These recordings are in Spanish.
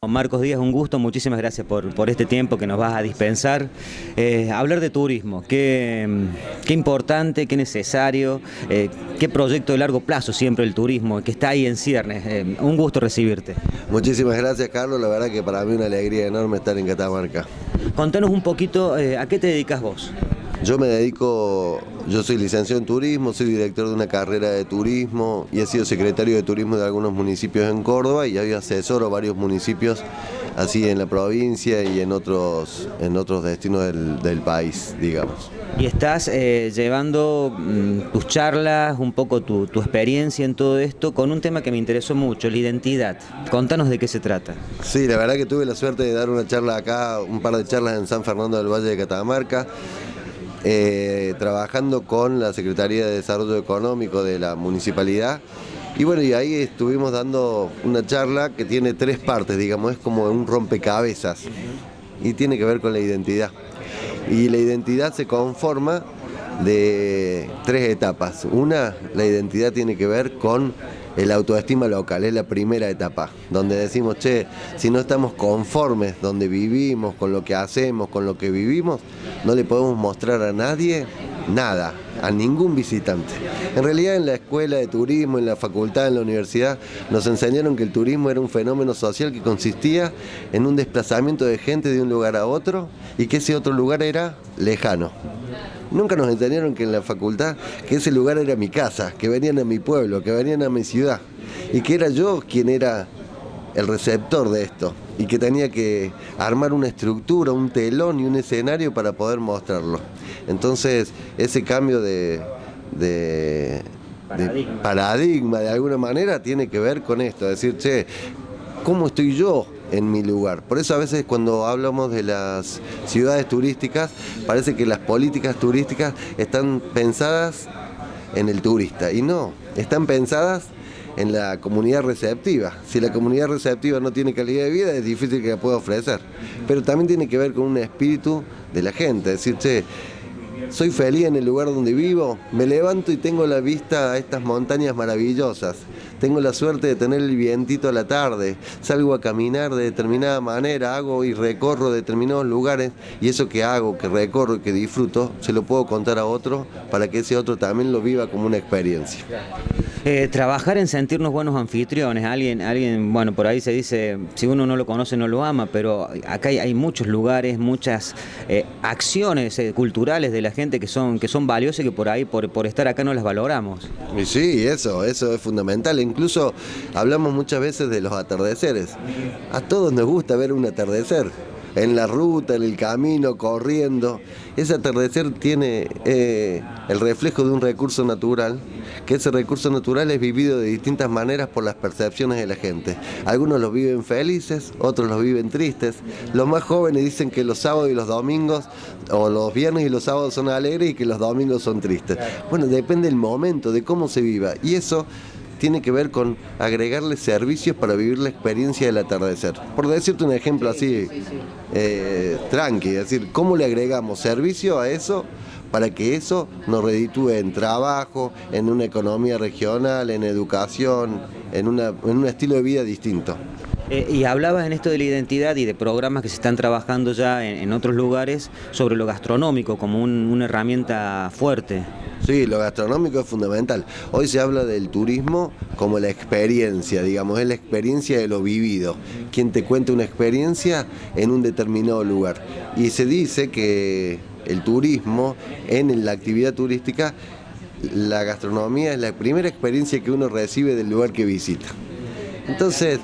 Marcos Díaz, un gusto, muchísimas gracias por este tiempo que nos vas a dispensar. Hablar de turismo, qué importante, qué necesario, qué proyecto de largo plazo siempre el turismo, que está ahí en ciernes. Un gusto recibirte. Muchísimas gracias, Carlos, la verdad que para mí una alegría enorme estar en Catamarca. Contanos un poquito, ¿a qué te dedicas vos? Yo soy licenciado en turismo, soy director de una carrera de turismo y he sido secretario de turismo de algunos municipios en Córdoba y asesoro varios municipios así en la provincia y en otros destinos del país, digamos. Y estás llevando tus charlas, un poco tu experiencia en todo esto, con un tema que me interesó mucho, la identidad. Contanos de qué se trata. Sí, la verdad que tuve la suerte de dar una charla acá, un par de charlas en San Fernando del Valle de Catamarca, trabajando con la Secretaría de Desarrollo Económico de la Municipalidad. Y bueno, y ahí estuvimos dando una charla que tiene tres partes, digamos, es como un rompecabezas y tiene que ver con la identidad. Y la identidad se conforma de tres etapas. Una, la identidad tiene que ver con el autoestima local, es la primera etapa, donde decimos, che, si no estamos conformes donde vivimos, con lo que hacemos, con lo que vivimos, no le podemos mostrar a nadie nada, a ningún visitante. En realidad en la escuela de turismo, en la facultad, en la universidad, nos enseñaron que el turismo era un fenómeno social que consistía en un desplazamiento de gente de un lugar a otro y que ese otro lugar era lejano. Nunca nos enseñaron que en la facultad que ese lugar era mi casa, que venían a mi pueblo, que venían a mi ciudad y que era yo quien era el receptor de esto y que tenía que armar una estructura, un telón y un escenario para poder mostrarlo. Entonces ese cambio de paradigma de alguna manera tiene que ver con esto, decir, che, ¿cómo estoy yo en mi lugar? Por eso a veces cuando hablamos de las ciudades turísticas, parece que las políticas turísticas están pensadas en el turista, y no, están pensadas en la comunidad receptiva. Si la comunidad receptiva no tiene calidad de vida, es difícil que la pueda ofrecer. Pero también tiene que ver con un espíritu de la gente, decir, che, soy feliz en el lugar donde vivo, me levanto y tengo la vista a estas montañas maravillosas, tengo la suerte de tener el vientito a la tarde, salgo a caminar de determinada manera, hago y recorro determinados lugares y eso que hago, que recorro y que disfruto, se lo puedo contar a otro para que ese otro también lo viva como una experiencia. Trabajar en sentirnos buenos anfitriones, alguien, bueno, por ahí se dice, si uno no lo conoce no lo ama, pero acá hay muchos lugares, muchas acciones culturales de la gente que son valiosas y que por ahí, por estar acá no las valoramos. Y sí, eso es fundamental. Incluso hablamos muchas veces de los atardeceres. A todos nos gusta ver un atardecer. En la ruta, en el camino, corriendo. Ese atardecer tiene el reflejo de un recurso natural, que ese recurso natural es vivido de distintas maneras por las percepciones de la gente. Algunos los viven felices, otros los viven tristes. Los más jóvenes dicen que los sábados y los domingos, o los viernes y los sábados son alegres y que los domingos son tristes. Bueno, depende del momento, de cómo se viva. Y eso tiene que ver con agregarle servicios para vivir la experiencia del atardecer. Por decirte un ejemplo así, tranqui, es decir, ¿cómo le agregamos servicio a eso para que eso nos reditúe en trabajo, en una economía regional, en educación, en un estilo de vida distinto? Y hablabas en esto de la identidad y de programas que se están trabajando ya en otros lugares sobre lo gastronómico como una herramienta fuerte. Sí, lo gastronómico es fundamental. Hoy se habla del turismo como la experiencia, digamos, es la experiencia de lo vivido. Quien te cuenta una experiencia en un determinado lugar. Y se dice que el turismo, en la actividad turística, la gastronomía es la primera experiencia que uno recibe del lugar que visita. Entonces,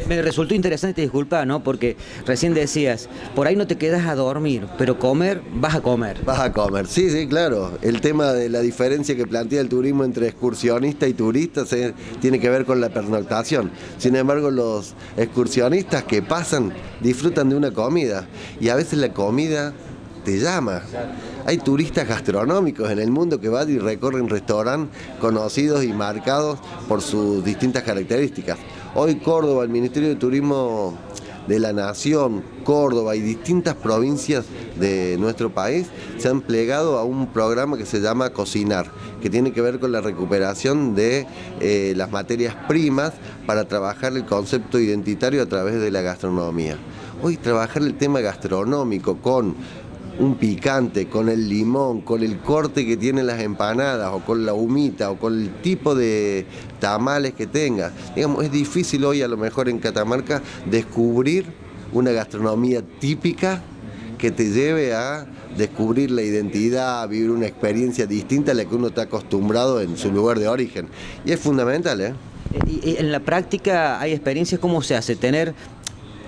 me resultó interesante, disculpa, ¿no? Porque recién decías, por ahí no te quedas a dormir, pero comer, vas a comer. Vas a comer, sí, sí, claro. El tema de la diferencia que plantea el turismo entre excursionista y turista tiene que ver con la pernoctación. Sin embargo, los excursionistas que pasan disfrutan de una comida y a veces la comida te llama. Hay turistas gastronómicos en el mundo que van y recorren restaurantes conocidos y marcados por sus distintas características. Hoy Córdoba, el Ministerio de Turismo de La Nación, Córdoba y distintas provincias de nuestro país se han plegado a un programa que se llama Cocinar, que tiene que ver con la recuperación de las materias primas para trabajar el concepto identitario a través de la gastronomía. Hoy trabajar el tema gastronómico con un picante, con el limón, con el corte que tienen las empanadas, o con la humita, o con el tipo de tamales que tenga. Digamos, es difícil hoy a lo mejor en Catamarca descubrir una gastronomía típica que te lleve a descubrir la identidad, a vivir una experiencia distinta a la que uno está acostumbrado en su lugar de origen. Y es fundamental, ¿eh? Y en la práctica hay experiencias, ¿cómo se hace?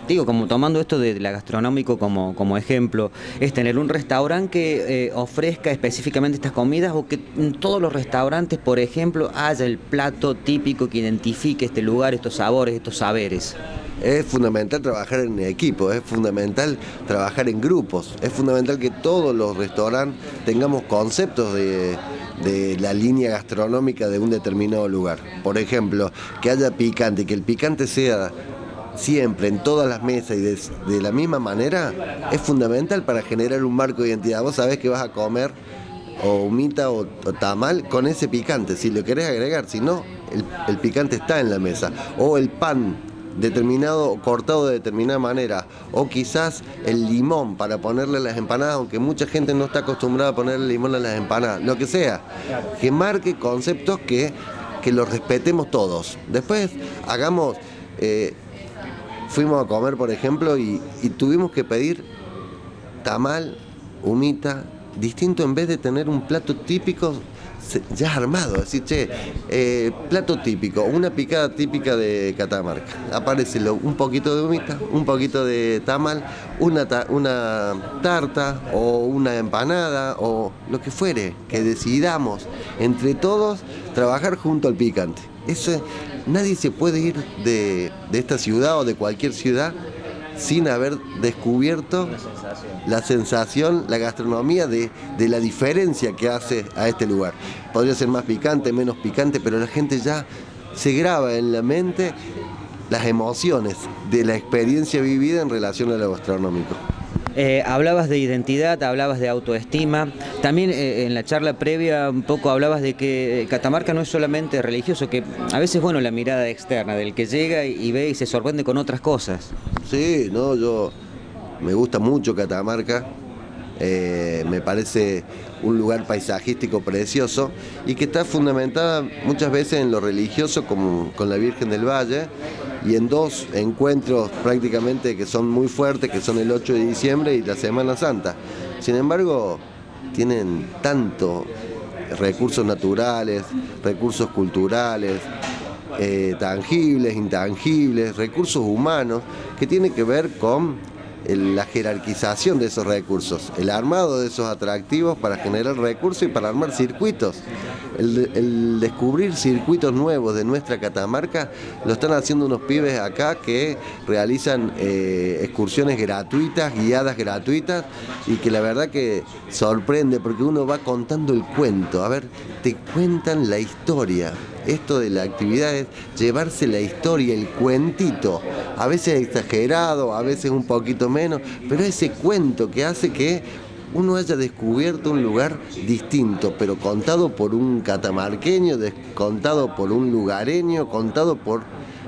Digo, como tomando esto de la gastronómico como ejemplo, es tener un restaurante que ofrezca específicamente estas comidas, o que en todos los restaurantes, por ejemplo, haya el plato típico que identifique este lugar, estos sabores, estos saberes. Es fundamental trabajar en equipo, es fundamental trabajar en grupos, es fundamental que todos los restaurantes tengamos conceptos de la línea gastronómica de un determinado lugar. Por ejemplo, que haya picante, que el picante sea siempre en todas las mesas y de la misma manera, es fundamental para generar un marco de identidad. Vos sabés que vas a comer o humita o tamal con ese picante, si lo querés agregar, si no, el picante está en la mesa. O el pan determinado, cortado de determinada manera, o quizás el limón para ponerle a las empanadas, aunque mucha gente no está acostumbrada a ponerle limón a las empanadas, lo que sea, que marque conceptos que los respetemos todos. Después hagamos... fuimos a comer, por ejemplo, y tuvimos que pedir tamal, humita, distinto, en vez de tener un plato típico ya armado. Decir, plato típico, una picada típica de Catamarca. Aparece un poquito de humita, un poquito de tamal, una tarta o una empanada o lo que fuere, que decidamos entre todos trabajar junto al picante. Eso, nadie se puede ir de esta ciudad o de cualquier ciudad sin haber descubierto la sensación, la gastronomía de la diferencia que hace a este lugar. Podría ser más picante, menos picante, pero la gente ya se graba en la mente las emociones de la experiencia vivida en relación a lo gastronómico. Hablabas de identidad, hablabas de autoestima. También en la charla previa un poco hablabas de que Catamarca no es solamente religioso, que a veces, bueno, la mirada externa del que llega y ve y se sorprende con otras cosas. Sí, no, me gusta mucho Catamarca. Me parece un lugar paisajístico precioso y que está fundamentada muchas veces en lo religioso, como con la Virgen del Valle, y en dos encuentros prácticamente que son muy fuertes, que son el 8 de diciembre y la Semana Santa. Sin embargo, tienen tanto recursos naturales, recursos culturales, tangibles, intangibles, recursos humanos, que tienen que ver con la jerarquización de esos recursos, el armado de esos atractivos para generar recursos y para armar circuitos. El descubrir circuitos nuevos de nuestra Catamarca lo están haciendo unos pibes acá que realizan excursiones gratuitas, guiadas gratuitas, y que la verdad que sorprende porque uno va contando el cuento. A ver, te cuentan la historia. Esto de la actividad es llevarse la historia, el cuentito, a veces exagerado, a veces un poquito menos, pero ese cuento que hace que uno haya descubierto un lugar distinto, pero contado por un catamarqueño, contado por un lugareño, contado por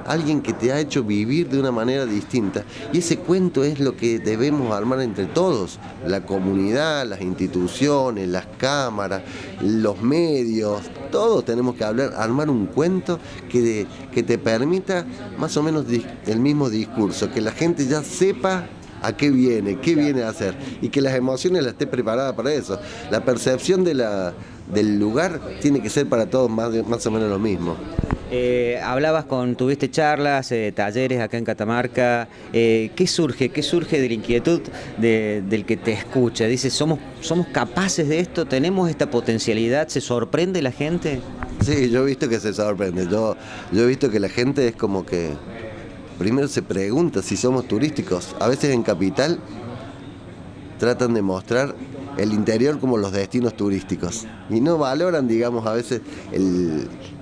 alguien que te ha hecho vivir de una manera distinta. Y ese cuento es lo que debemos armar entre todos, la comunidad, las instituciones, las cámaras, los medios, todos tenemos que armar un cuento que te permita más o menos el mismo discurso, que la gente ya sepa a qué viene a hacer, y que las emociones las esté preparada para eso. La percepción del lugar tiene que ser para todos más o menos lo mismo. Tuviste charlas, talleres acá en Catamarca. ¿Qué surge de la inquietud del que te escucha? Dice, ¿somos capaces de esto? ¿Tenemos esta potencialidad? ¿Se sorprende la gente? Sí, yo he visto que se sorprende. Yo he visto que la gente es como que primero se pregunta si somos turísticos. A veces en Capital tratan de mostrar el interior como los destinos turísticos y no valoran, digamos, a veces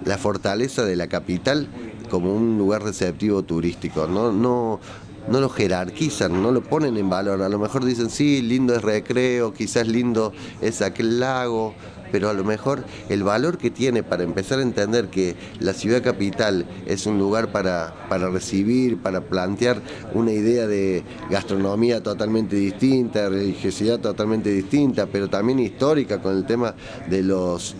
la fortaleza de la capital como un lugar receptivo turístico. No no lo jerarquizan, no lo ponen en valor. A lo mejor dicen, sí, lindo es recreo, quizás lindo es aquel lago, pero a lo mejor el valor que tiene para empezar a entender que la ciudad capital es un lugar para recibir, para plantear una idea de gastronomía totalmente distinta, religiosidad totalmente distinta, pero también histórica con el tema de los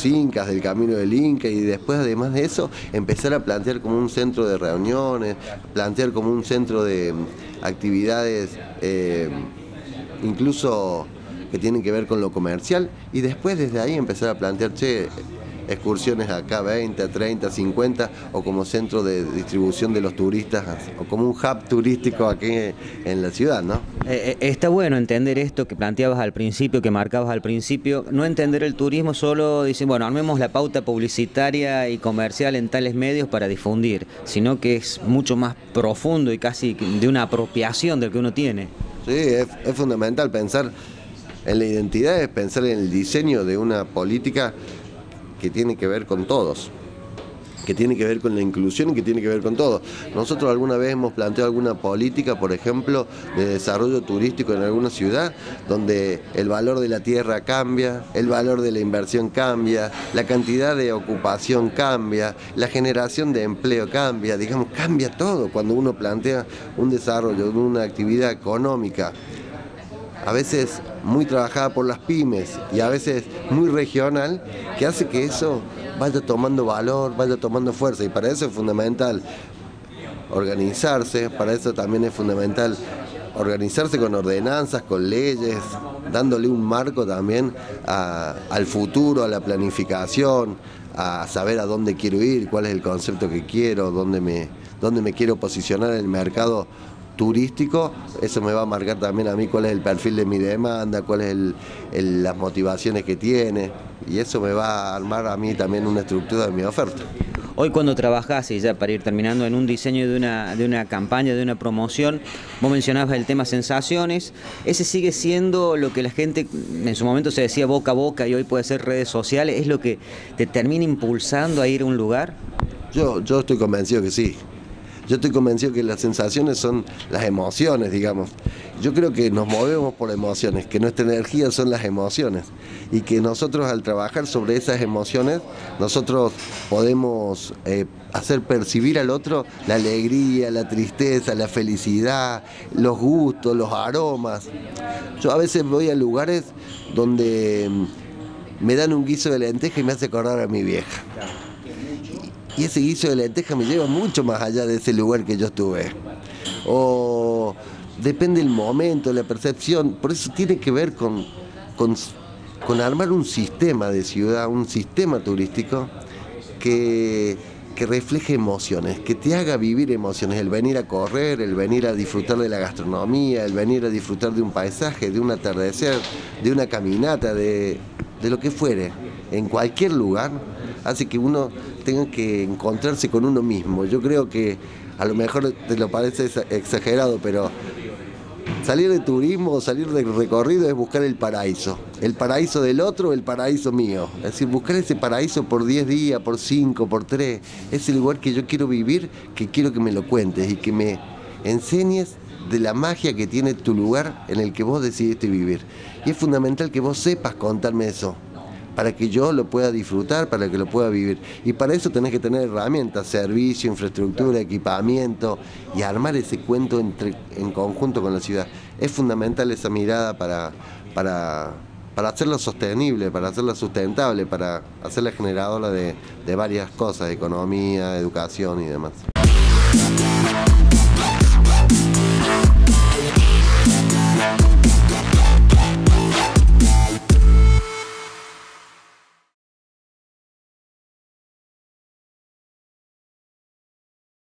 incas, del camino del Inca, y después además de eso empezar a plantear como un centro de reuniones, plantear como un centro de actividades incluso que tienen que ver con lo comercial, y después desde ahí empezar a plantear, excursiones acá 20, 30, 50, o como centro de distribución de los turistas, o como un hub turístico aquí en la ciudad, ¿no? Está bueno entender esto que planteabas al principio, que marcabas al principio, no entender el turismo solo, dicen, bueno, armemos la pauta publicitaria y comercial en tales medios para difundir, sino que es mucho más profundo y casi de una apropiación del que uno tiene. Sí, es fundamental pensar en la identidad, es pensar en el diseño de una política que tiene que ver con todos, que tiene que ver con la inclusión y que tiene que ver con todo. Nosotros alguna vez hemos planteado alguna política, por ejemplo, de desarrollo turístico en alguna ciudad, donde el valor de la tierra cambia, el valor de la inversión cambia, la cantidad de ocupación cambia, la generación de empleo cambia, digamos, cambia todo cuando uno plantea un desarrollo de una actividad económica, a veces muy trabajada por las pymes y a veces muy regional, que hace que eso vaya tomando valor, vaya tomando fuerza, y para eso es fundamental organizarse, para eso también es fundamental organizarse con ordenanzas, con leyes, dándole un marco también al futuro, a la planificación, a saber a dónde quiero ir, cuál es el concepto que quiero, dónde me quiero posicionar en el mercado turístico. Eso me va a marcar también a mí cuál es el perfil de mi demanda, cuáles las motivaciones que tiene, y eso me va a armar a mí también una estructura de mi oferta. Hoy cuando trabajás, y ya para ir terminando, en un diseño de una campaña, de una promoción, vos mencionabas el tema sensaciones, ese sigue siendo lo que la gente en su momento se decía boca a boca y hoy puede ser redes sociales, ¿es lo que te termina impulsando a ir a un lugar? Yo estoy convencido que sí. Yo estoy convencido que las sensaciones son las emociones, digamos. Yo creo que nos movemos por emociones, que nuestra energía son las emociones, y que nosotros al trabajar sobre esas emociones, nosotros podemos hacer percibir al otro la alegría, la tristeza, la felicidad, los gustos, los aromas. Yo a veces voy a lugares donde me dan un guiso de lenteja y me hace acordar a mi vieja. Y ese guiso de lenteja me lleva mucho más allá de ese lugar que yo estuve. O depende del momento, la percepción. Por eso tiene que ver con armar un sistema de ciudad, un sistema turístico que refleje emociones, que te haga vivir emociones. El venir a correr, el venir a disfrutar de la gastronomía, el venir a disfrutar de un paisaje, de un atardecer, de una caminata, de lo que fuere, en cualquier lugar, hace que uno tenga que encontrarse con uno mismo. Yo creo que a lo mejor te lo parece exagerado, pero salir de turismo o salir de recorrido es buscar el paraíso del otro, el paraíso mío. Es decir, buscar ese paraíso por 10 días, por 5, por 3, ese lugar que yo quiero vivir, que quiero que me lo cuentes y que me enseñes de la magia que tiene tu lugar en el que vos decidiste vivir. Y es fundamental que vos sepas contarme eso, para que yo lo pueda disfrutar, para que lo pueda vivir. Y para eso tenés que tener herramientas, servicio, infraestructura, equipamiento, y armar ese cuento en conjunto con la ciudad. Es fundamental esa mirada para hacerla sostenible, para hacerla sustentable, para hacerla generadora de varias cosas, economía, educación y demás.